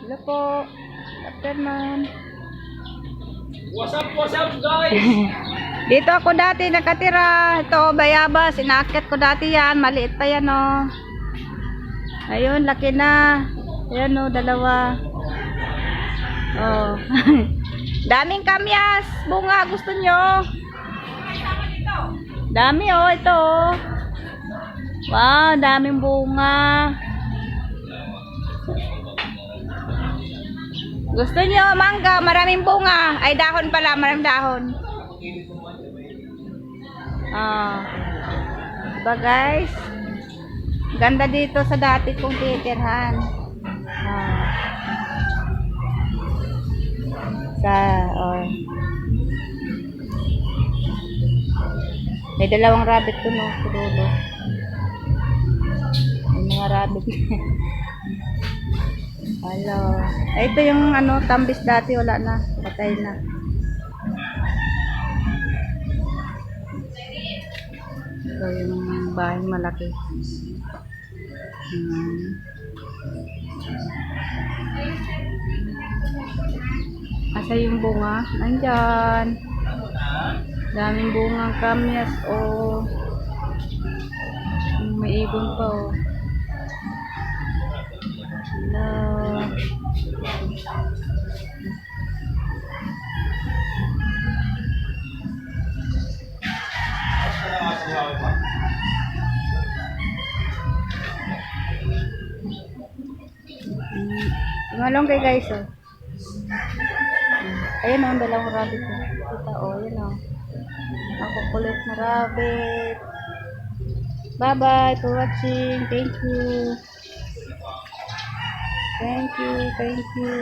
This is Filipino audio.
Hello po. Good afternoon. What's up guys? Dito ako dati nakatira. Ito, bayabas. Inaakit ko dati yan. Maliit pa yan, oh. Ayun, laki na. Ayan, oh, dalawa. Oh. Daming kamyas. Bunga, gusto nyo? Dami, oh. Ito, oh. Wow, daming bunga. Gusto nyo mangga, maraming bunga. Ay, dahon pala, maraming dahon. Diba guys? Ganda dito sa dati kong titirhan. May dalawang rabbit to, no? Kurulo. May mga rabbit. Hello. Ito yung ano, tambis dati, wala na. Patay na. Ito yung bahay malaki. Asa yung bunga? Nandyan. Daming bunga kamyas, oh. May ibon pa, oh. Hello. Malong kay guys, oh. Ayun, oh, dalawang rabbit, oh. Kita, oh, ayun, oh. Ako kulit na rabbit. Bye-bye for watching. Thank you. Thank you.